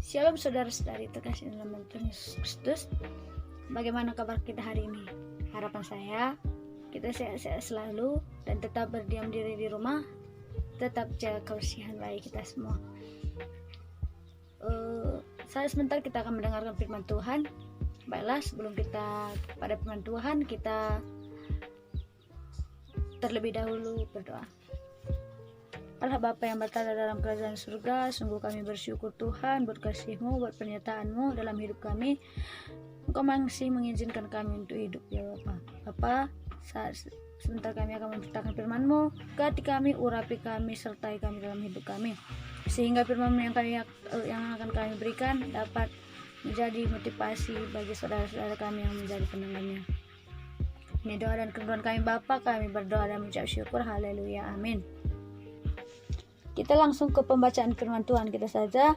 Shalom saudara-saudari terkasih dalam Tuhan Yesus Kristus. Bagaimana kabar kita hari ini? Harapan saya kita sehat-sehat selalu dan tetap berdiam diri di rumah, tetap jaga kebersihan bayi kita semua. Sebentar kita akan mendengarkan firman Tuhan. Baiklah, sebelum kita pada firman Tuhan, kita terlebih dahulu berdoa. Allah Bapa yang berada dalam kerajaan surga, sungguh kami bersyukur Tuhan buat kasih-Mu, buat pernyataan-Mu dalam hidup kami. Engkau masih mengizinkan kami untuk hidup ya Bapa. Bapa, sebentar kami akan memberitakan firman-Mu, ganti kami, urapi kami, sertai kami dalam hidup kami, sehingga firman-Mu yang akan kami berikan dapat menjadi motivasi bagi saudara-saudara kami yang menjadi pendengarnya. Ini doa dan kerendahan kami Bapa, kami berdoa dan mengucap syukur. Haleluya, amin. Kita langsung ke pembacaan firman Tuhan kita saja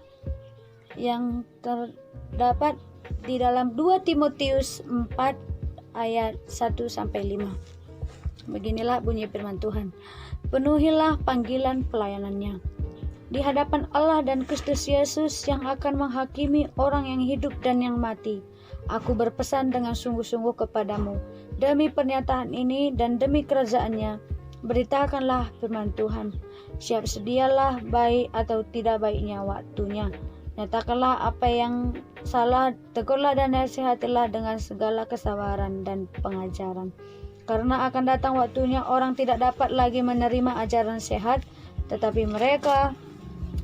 yang terdapat di dalam 2 Timotius 4 ayat 1-5. Beginilah bunyi firman Tuhan. Penuhilah panggilan pelayanannya di hadapan Allah dan Kristus Yesus yang akan menghakimi orang yang hidup dan yang mati. Aku berpesan dengan sungguh-sungguh kepadamu demi pernyataan ini dan demi kerajaannya, beritakanlah firman Tuhan. Siap sedialah baik atau tidak baiknya waktunya. Nyatakanlah apa yang salah, tegurlah dan nasihatilah dengan segala kesabaran dan pengajaran. Karena akan datang waktunya orang tidak dapat lagi menerima ajaran sehat, tetapi mereka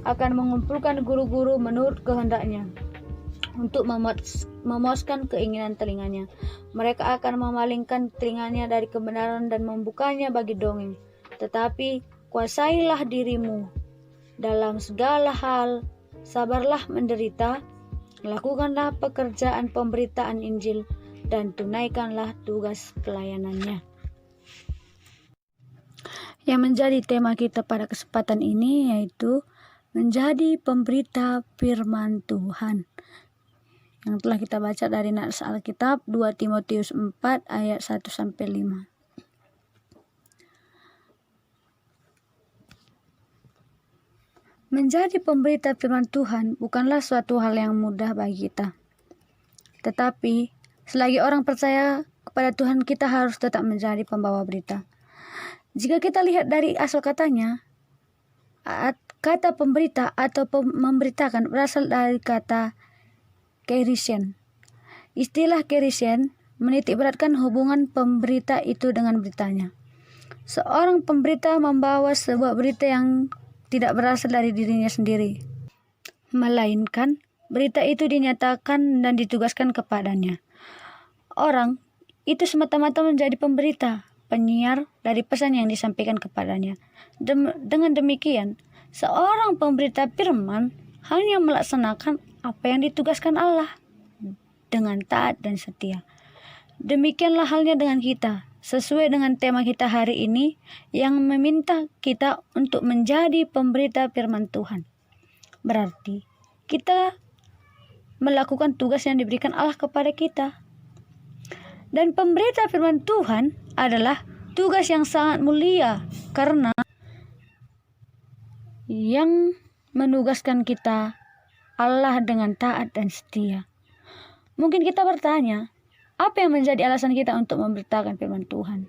akan mengumpulkan guru-guru menurut kehendaknya untuk memuaskan keinginan telinganya. Mereka akan memalingkan telinganya dari kebenaran dan membukanya bagi dongeng. Tetapi kuasailah dirimu dalam segala hal, sabarlah menderita, lakukanlah pekerjaan pemberitaan Injil, dan tunaikanlah tugas pelayanannya. Yang menjadi tema kita pada kesempatan ini yaitu menjadi pemberita firman Tuhan, yang telah kita baca dari nats Alkitab 2 Timotius 4 ayat 1-5. Menjadi pemberita firman Tuhan bukanlah suatu hal yang mudah bagi kita. Tetapi selagi orang percaya kepada Tuhan, kita harus tetap menjadi pembawa berita. Jika kita lihat dari asal katanya, kata pemberita atau memberitakan berasal dari kata kerisen. Istilah kerisen menitik beratkan hubungan pemberita itu dengan beritanya. Seorang pemberita membawa sebuah berita yang tidak berasal dari dirinya sendiri, melainkan berita itu dinyatakan dan ditugaskan kepadanya. Orang itu semata-mata menjadi pemberita, penyiar dari pesan yang disampaikan kepadanya. Dengan demikian, seorang pemberita firman hanya melaksanakan apa yang ditugaskan Allah dengan taat dan setia. Demikianlah halnya dengan kita, sesuai dengan tema kita hari ini yang meminta kita untuk menjadi pemberita firman Tuhan. Berarti kita melakukan tugas yang diberikan Allah kepada kita. Dan pemberita firman Tuhan adalah tugas yang sangat mulia karena yang menugaskan kita Allah dengan taat dan setia. Mungkin kita bertanya, apa yang menjadi alasan kita untuk memberitakan firman Tuhan?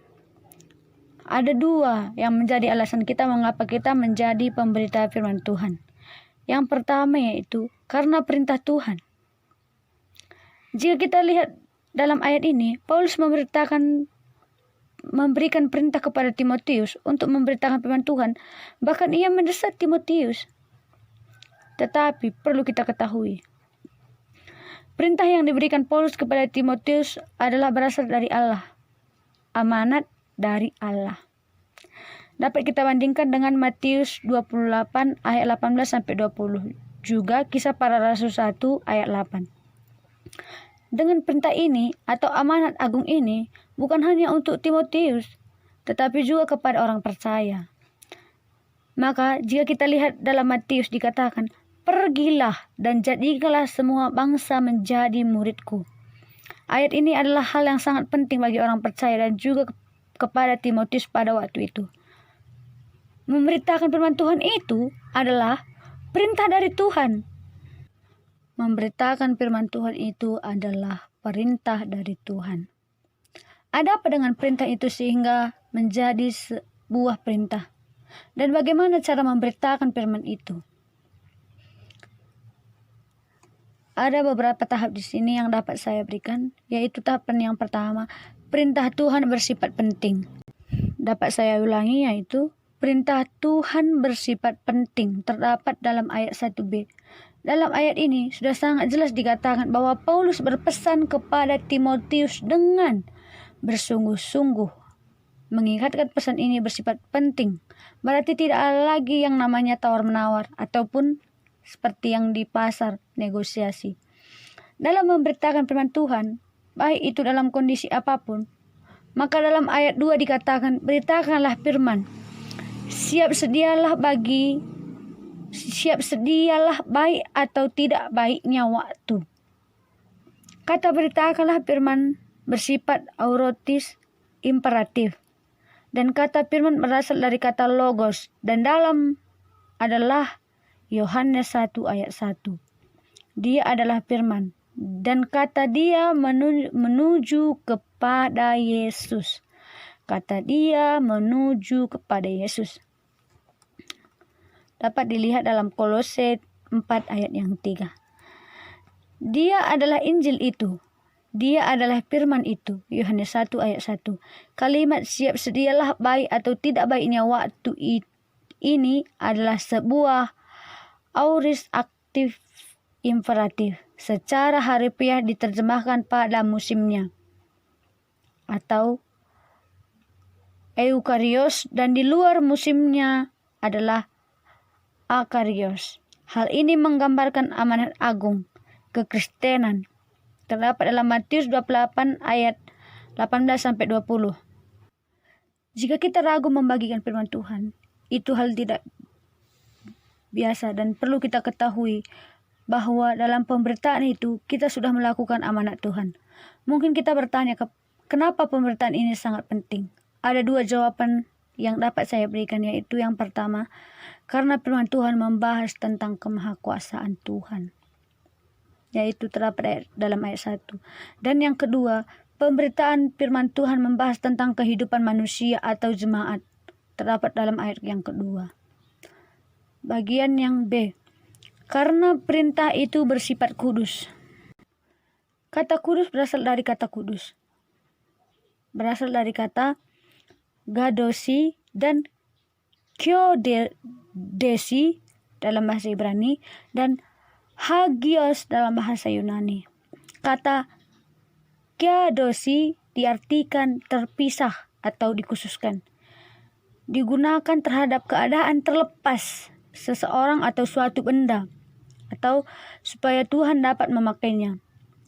Ada 2 yang menjadi alasan kita mengapa kita menjadi pemberita firman Tuhan. Yang pertama yaitu karena perintah Tuhan. Jika kita lihat dalam ayat ini, Paulus memberikan perintah kepada Timotius untuk memberitakan firman Tuhan. Bahkan ia mendesak Timotius. Tetapi perlu kita ketahui, perintah yang diberikan Paulus kepada Timotius adalah berasal dari Allah. Amanat dari Allah. Dapat kita bandingkan dengan Matius 28 ayat 18-20. Juga Kisah Para Rasul 1 ayat 8. Dengan perintah ini atau amanat agung ini bukan hanya untuk Timotius, tetapi juga kepada orang percaya. Maka jika kita lihat dalam Matius dikatakan, pergilah dan jadikanlah semua bangsa menjadi muridku. Ayat ini adalah hal yang sangat penting bagi orang percaya dan juga kepada Timotius pada waktu itu. Memberitakan firman Tuhan itu adalah perintah dari Tuhan. memberitakan firman Tuhan itu adalah perintah dari Tuhan. Ada apa dengan perintah itu sehingga menjadi sebuah perintah? Dan bagaimana cara memberitakan firman itu? Ada beberapa tahap di sini yang dapat saya berikan, yaitu tahapan yang pertama, perintah Tuhan bersifat penting. Dapat saya ulangi, yaitu perintah Tuhan bersifat penting, terdapat dalam ayat 1b. Dalam ayat ini sudah sangat jelas dikatakan bahwa Paulus berpesan kepada Timotius dengan bersungguh-sungguh. Mengingatkan pesan ini bersifat penting. Berarti tidak ada lagi yang namanya tawar-menawar ataupun seperti yang di pasar negosiasi. Dalam memberitakan firman Tuhan, baik itu dalam kondisi apapun, maka dalam ayat 2 dikatakan, beritakanlah firman. Siap sedialah baik atau tidak baiknya waktu. Kata beritakanlah firman bersifat aurotis imperatif. Dan kata firman berasal dari kata logos. Dan dalam adalah Yohanes 1 ayat 1. Dia adalah firman. Dan kata dia menuju kepada Yesus. Kata dia menuju kepada Yesus. Dapat dilihat dalam Kolose 4 ayat yang 3. Dia adalah Injil itu. Dia adalah firman itu. Yohanes 1 ayat 1. Kalimat siap sedialah baik atau tidak baiknya waktu ini adalah sebuah aorist aktif imperatif. Secara harfiah diterjemahkan pada musimnya atau eukarios, dan di luar musimnya adalah akarios. Hal ini menggambarkan amanat agung kekristenan. Terdapat dalam Matius 28 ayat 18-20. Jika kita ragu membagikan firman Tuhan, itu hal tidak biasa dan perlu kita ketahui bahwa dalam pemberitaan itu kita sudah melakukan amanat Tuhan. Mungkin kita bertanya, kenapa pemberitaan ini sangat penting? Ada dua jawaban yang dapat saya berikan, yaitu yang pertama, karena firman Tuhan membahas tentang kemahakuasaan Tuhan, yaitu terdapat dalam ayat 1. Dan yang kedua, pemberitaan firman Tuhan membahas tentang kehidupan manusia atau jemaat, terdapat dalam ayat yang kedua. Bagian yang B, karena perintah itu bersifat kudus. Kata kudus berasal dari kata kudus. Berasal dari kata gadosi dan kyodesi dalam bahasa Ibrani dan hagios dalam bahasa Yunani. Kata gadosi diartikan terpisah atau dikhususkan. Digunakan terhadap keadaan terlepas seseorang atau suatu benda, atau supaya Tuhan dapat memakainya.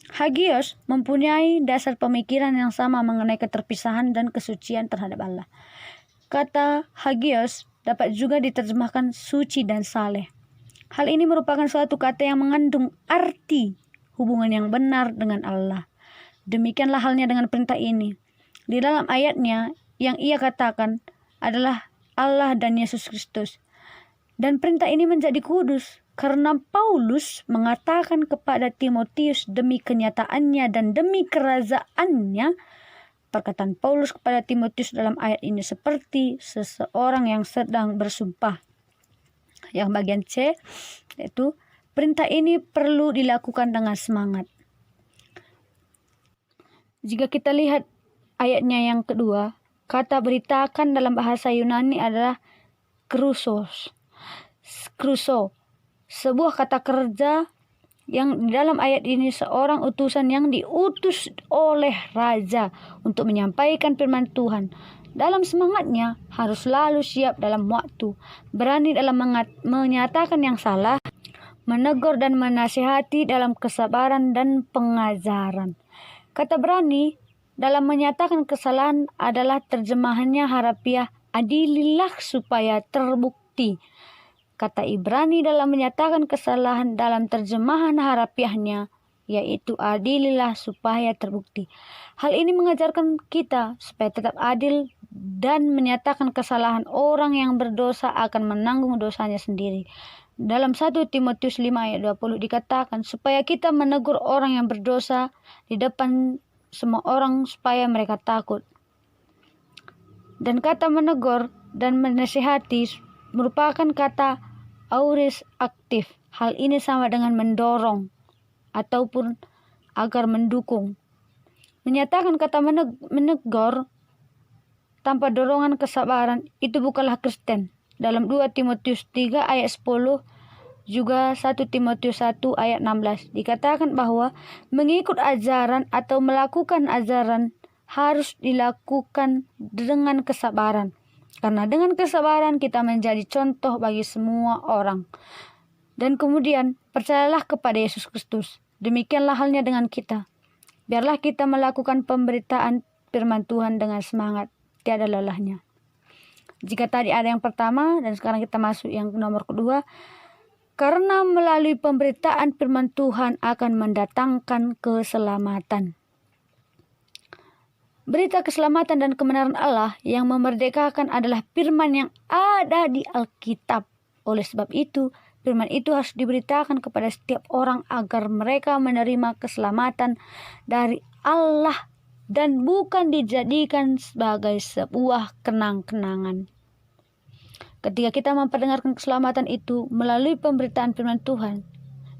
Hagios mempunyai dasar pemikiran yang sama mengenai keterpisahan dan kesucian terhadap Allah. Kata hagios dapat juga diterjemahkan suci dan saleh. Hal ini merupakan suatu kata yang mengandung arti hubungan yang benar dengan Allah. Demikianlah halnya dengan perintah ini. Di dalam ayatnya yang ia katakan adalah Allah dan Yesus Kristus. Dan perintah ini menjadi kudus karena Paulus mengatakan kepada Timotius demi kenyataannya dan demi kerajaannya. Perkataan Paulus kepada Timotius dalam ayat ini seperti seseorang yang sedang bersumpah. Yang bagian C, yaitu perintah ini perlu dilakukan dengan semangat. Jika kita lihat ayatnya yang kedua, kata beritakan dalam bahasa Yunani adalah krusos. Kruso, sebuah kata kerja yang di dalam ayat ini seorang utusan yang diutus oleh raja untuk menyampaikan firman Tuhan. Dalam semangatnya harus selalu siap dalam waktu, berani dalam menyatakan yang salah, menegur dan menasihati dalam kesabaran dan pengajaran. Kata berani dalam menyatakan kesalahan adalah terjemahannya harfiah adililah supaya terbukti. Kata Ibrani dalam menyatakan kesalahan dalam terjemahan harfiahnya yaitu adililah supaya terbukti. Hal ini mengajarkan kita supaya tetap adil dan menyatakan kesalahan orang yang berdosa akan menanggung dosanya sendiri. Dalam 1 Timotius 5 ayat 20 dikatakan supaya kita menegur orang yang berdosa di depan semua orang supaya mereka takut. Dan kata menegur dan menasihati merupakan kata aorist aktif. Hal ini sama dengan mendorong ataupun agar mendukung. Menyatakan kata menegur tanpa dorongan kesabaran itu bukanlah Kristen. Dalam 2 Timotius 3 ayat 10 juga 1 Timotius 1 ayat 16 dikatakan bahwa mengikut ajaran atau melakukan ajaran harus dilakukan dengan kesabaran. Karena dengan kesabaran kita menjadi contoh bagi semua orang. Dan kemudian percayalah kepada Yesus Kristus. Demikianlah halnya dengan kita. Biarlah kita melakukan pemberitaan firman Tuhan dengan semangat, tiada lelahnya. Jika tadi ada yang pertama dan sekarang kita masuk yang nomor kedua. Karena melalui pemberitaan firman Tuhan akan mendatangkan keselamatan. Berita keselamatan dan kebenaran Allah yang memerdekakan adalah firman yang ada di Alkitab. Oleh sebab itu, firman itu harus diberitakan kepada setiap orang agar mereka menerima keselamatan dari Allah dan bukan dijadikan sebagai sebuah kenang-kenangan. Ketika kita memperdengarkan keselamatan itu melalui pemberitaan firman Tuhan,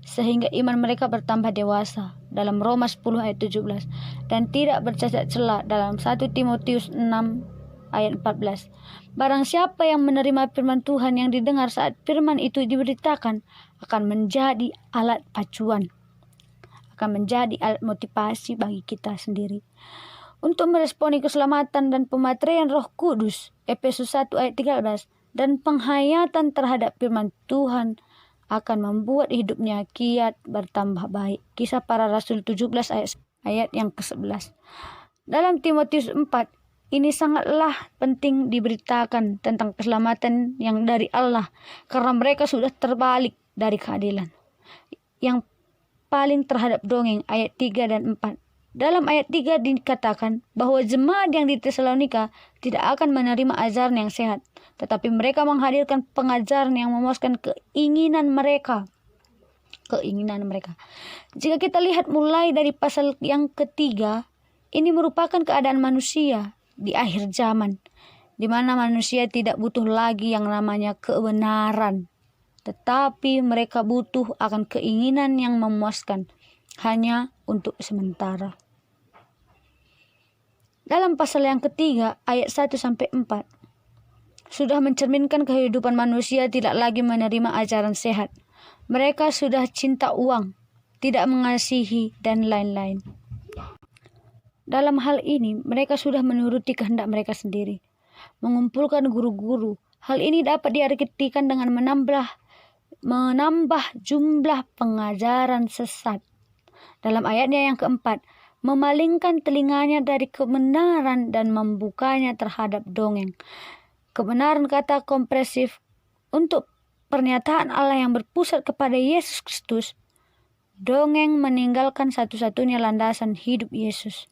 sehingga iman mereka bertambah dewasa dalam Roma 10 ayat 17 dan tidak bercacat celah dalam 1 Timotius 6 ayat 14. Barang siapa yang menerima firman Tuhan yang didengar saat firman itu diberitakan akan menjadi alat pacuan, akan menjadi alat motivasi bagi kita sendiri untuk meresponi keselamatan dan pematerian Roh Kudus. Efesus 1 ayat 13. Dan penghayatan terhadap firman Tuhan akan membuat hidupnya kiat bertambah baik. Kisah Para Rasul 17 ayat yang ke-11. Dalam Timotius 4, ini sangatlah penting diberitakan tentang keselamatan yang dari Allah karena mereka sudah terbalik dari keadilan. Yang paling terhadap dongeng ayat 3 dan 4. Dalam ayat 3 dikatakan bahwa jemaat yang di Tesalonika tidak akan menerima ajaran yang sehat, tetapi mereka menghadirkan pengajaran yang memuaskan keinginan mereka. Jika kita lihat mulai dari pasal yang ketiga, ini merupakan keadaan manusia di akhir zaman, di mana manusia tidak butuh lagi yang namanya kebenaran, tetapi mereka butuh akan keinginan yang memuaskan hanya untuk sementara. Dalam pasal yang ketiga ayat 1-4 sudah mencerminkan kehidupan manusia tidak lagi menerima ajaran sehat. Mereka sudah cinta uang, tidak mengasihi, dan lain-lain. Dalam hal ini, mereka sudah menuruti kehendak mereka sendiri, mengumpulkan guru-guru. Hal ini dapat diartikan dengan menambah jumlah pengajaran sesat. Dalam ayatnya yang keempat, memalingkan telinganya dari kebenaran dan membukanya terhadap dongeng. Kebenaran kata kompresif untuk pernyataan Allah yang berpusat kepada Yesus Kristus. Dongeng meninggalkan satu-satunya landasan hidup Yesus.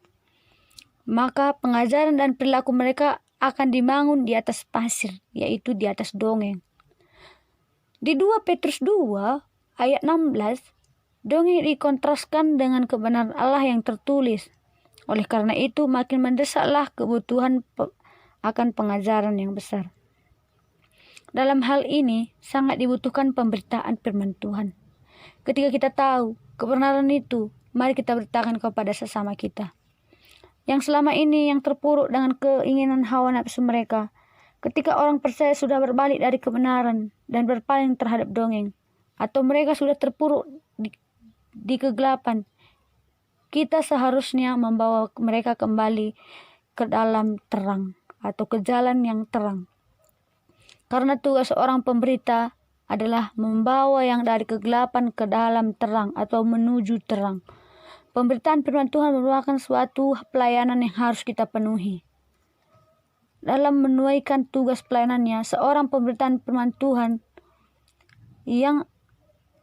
Maka pengajaran dan perilaku mereka akan dibangun di atas pasir, yaitu di atas dongeng. Di 2 Petrus 2 ayat 16, dongeng dikontraskan dengan kebenaran Allah yang tertulis. Oleh karena itu makin mendesaklah kebutuhan akan pengajaran yang besar. Dalam hal ini sangat dibutuhkan pemberitaan firman Tuhan. Ketika kita tahu kebenaran itu, mari kita beritakan kepada sesama kita yang selama ini yang terpuruk dengan keinginan hawa nafsu mereka. Ketika orang percaya sudah berbalik dari kebenaran dan berpaling terhadap dongeng, atau mereka sudah terpuruk di kegelapan, kita seharusnya membawa mereka kembali ke dalam terang atau ke jalan yang terang. Karena tugas seorang pemberita adalah membawa yang dari kegelapan ke dalam terang atau menuju terang. Pemberitaan firman Tuhan merupakan suatu pelayanan yang harus kita penuhi. Dalam menunaikan tugas pelayanannya, seorang pemberitaan firman Tuhan yang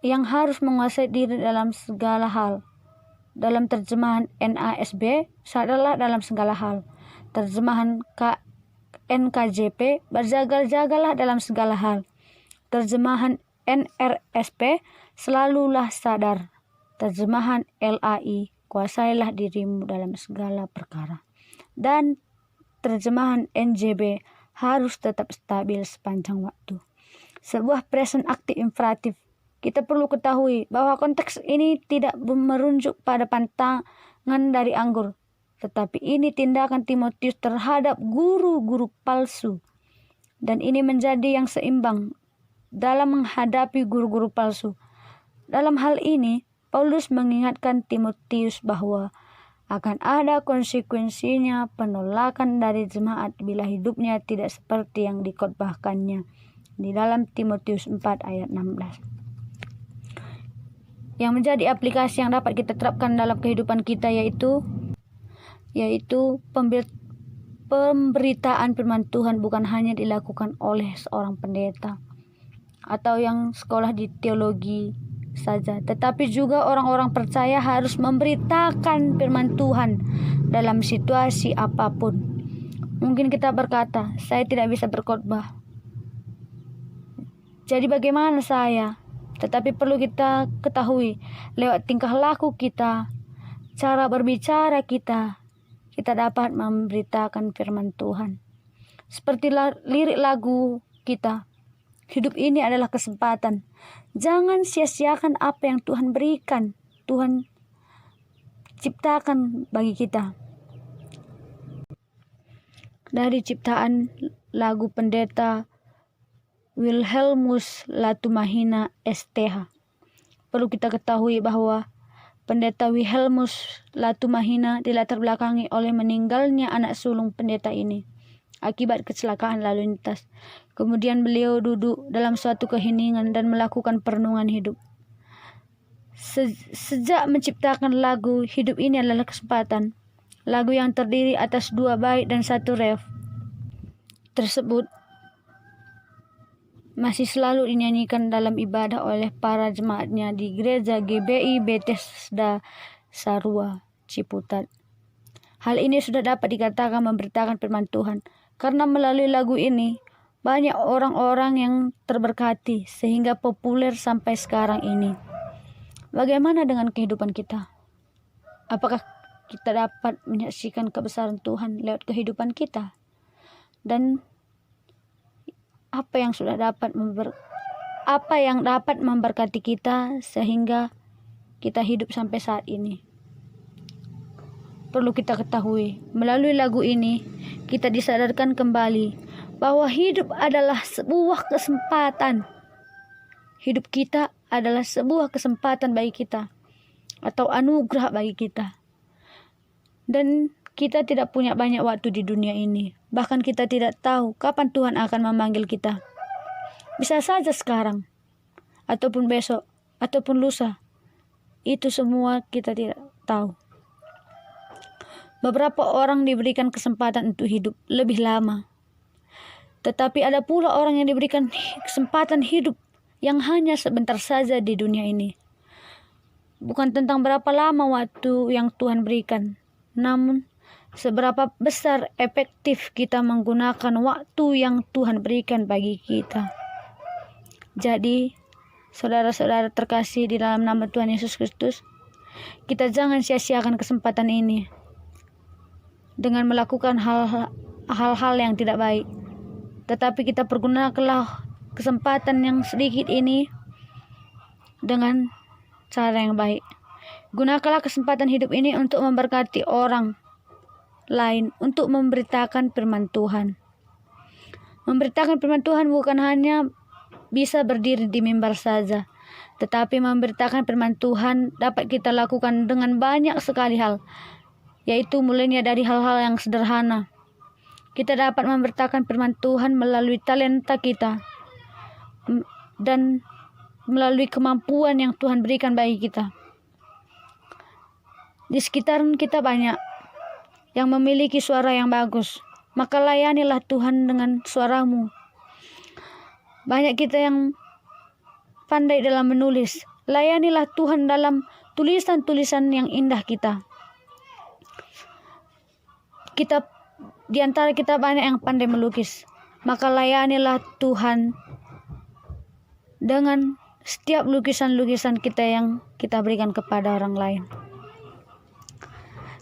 harus menguasai diri dalam segala hal. Dalam terjemahan NASB, sadarlah dalam segala hal. Terjemahan NKJP, berjaga-jagalah dalam segala hal. Terjemahan NRSP, selalulah sadar. Terjemahan LAI, kuasailah dirimu dalam segala perkara. Dan terjemahan NJB, harus tetap stabil sepanjang waktu. Sebuah present aktif imperatif. Kita perlu ketahui bahwa konteks ini tidak merujuk pada pantangan dari anggur, tetapi ini tindakan Timotius terhadap guru-guru palsu. Dan ini menjadi yang seimbang dalam menghadapi guru-guru palsu. Dalam hal ini, Paulus mengingatkan Timotius bahwa akan ada konsekuensinya penolakan dari jemaat bila hidupnya tidak seperti yang dikhotbahkannya di dalam Timotius 4 ayat 16. Yang menjadi aplikasi yang dapat kita terapkan dalam kehidupan kita yaitu pemberitaan firman Tuhan bukan hanya dilakukan oleh seorang pendeta atau yang sekolah di teologi saja, tetapi juga orang-orang percaya harus memberitakan firman Tuhan dalam situasi apapun. Mungkin kita berkata, saya tidak bisa berkhotbah, jadi bagaimana saya? Tetapi perlu kita ketahui, lewat tingkah laku kita, cara berbicara kita dapat memberitakan firman Tuhan. Seperti lirik lagu kita, hidup ini adalah kesempatan. Jangan sia-siakan apa yang Tuhan berikan, Tuhan ciptakan bagi kita. Dari ciptaan lagu pendeta Wilhelmus Latumahina STH, perlu kita ketahui bahwa pendeta Wilhelmus Latumahina dilatar belakangi oleh meninggalnya anak sulung pendeta ini akibat kecelakaan lalu lintas. Kemudian beliau duduk dalam suatu keheningan dan melakukan perenungan hidup. Sejak menciptakan lagu Hidup Ini Adalah Kesempatan, lagu yang terdiri atas 2 bait dan 1 ref tersebut masih selalu dinyanyikan dalam ibadah oleh para jemaatnya di gereja GBI Bethesda Sarua, Ciputat. Hal ini sudah dapat dikatakan memberitakan firman Tuhan, karena melalui lagu ini banyak orang-orang yang terberkati sehingga populer sampai sekarang ini. Bagaimana dengan kehidupan kita? Apakah kita dapat menyaksikan kebesaran Tuhan lewat kehidupan kita? Dan apa yang dapat memberkati kita sehingga kita hidup sampai saat ini? Perlu kita ketahui, melalui lagu ini kita disadarkan kembali bahwa hidup adalah sebuah kesempatan. Hidup kita adalah sebuah kesempatan bagi kita atau anugerah bagi kita. Dan kita tidak punya banyak waktu di dunia ini. Bahkan kita tidak tahu kapan Tuhan akan memanggil kita. Bisa saja sekarang, ataupun besok, ataupun lusa. Itu semua kita tidak tahu. Beberapa orang diberikan kesempatan untuk hidup lebih lama. Tetapi ada pula orang yang diberikan kesempatan hidup yang hanya sebentar saja di dunia ini. Bukan tentang berapa lama waktu yang Tuhan berikan, namun seberapa besar efektif kita menggunakan waktu yang Tuhan berikan bagi kita. Jadi, saudara-saudara terkasih di dalam nama Tuhan Yesus Kristus, kita jangan sia-siakan kesempatan ini dengan melakukan hal-hal yang tidak baik. Tetapi kita pergunakanlah kesempatan yang sedikit ini dengan cara yang baik. Gunakanlah kesempatan hidup ini untuk memberkati orang lain, untuk memberitakan firman Tuhan. Memberitakan firman Tuhan bukan hanya bisa berdiri di mimbar saja, tetapi memberitakan firman Tuhan dapat kita lakukan dengan banyak sekali hal, yaitu mulainya dari hal-hal yang sederhana. Kita dapat memberitakan firman Tuhan melalui talenta kita dan melalui kemampuan yang Tuhan berikan bagi kita. Di sekitaran kita banyak yang memiliki suara yang bagus, maka layanilah Tuhan dengan suaramu. Banyak kita yang pandai dalam menulis, layanilah Tuhan dalam tulisan-tulisan yang indah kita. Di antara kita banyak yang pandai melukis, maka layanilah Tuhan dengan setiap lukisan-lukisan kita yang kita berikan kepada orang lain.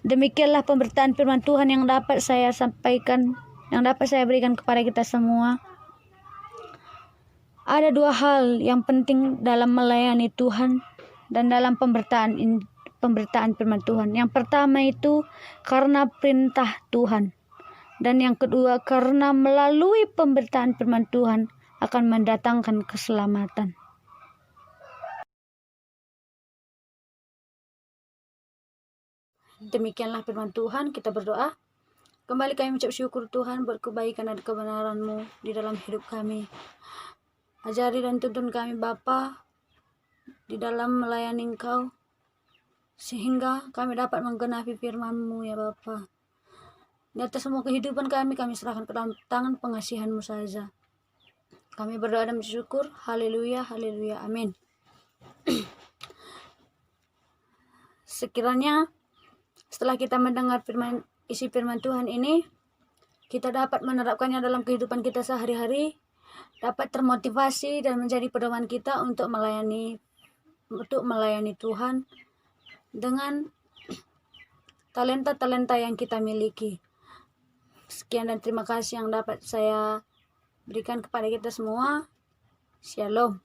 Demikianlah pemberitaan firman Tuhan yang dapat saya sampaikan, yang dapat saya berikan kepada kita semua. Ada dua hal yang penting dalam melayani Tuhan dan dalam pemberitaan firman Tuhan. Yang pertama itu karena perintah Tuhan. Dan yang kedua karena melalui pemberitaan firman Tuhan akan mendatangkan keselamatan. Demikianlah firman Tuhan, kita berdoa. Kembali kami mengucap syukur Tuhan buat kebaikan dan kebenaran-Mu di dalam hidup kami. Ajari dan tuntun kami Bapa di dalam melayani Engkau, sehingga kami dapat menggenapi firman-Mu ya Bapa. Di atas semua kehidupan kami serahkan ke dalam tangan pengasihan-Mu saja. Kami berdoa dan bersyukur. Haleluya, haleluya, amin. Sekiranya setelah kita mendengar isi firman Tuhan ini, kita dapat menerapkannya dalam kehidupan kita sehari-hari, dapat termotivasi dan menjadi pedoman kita untuk melayani Tuhan dengan talenta-talenta yang kita miliki. Sekian dan terima kasih yang dapat saya berikan kepada kita semua. Shalom.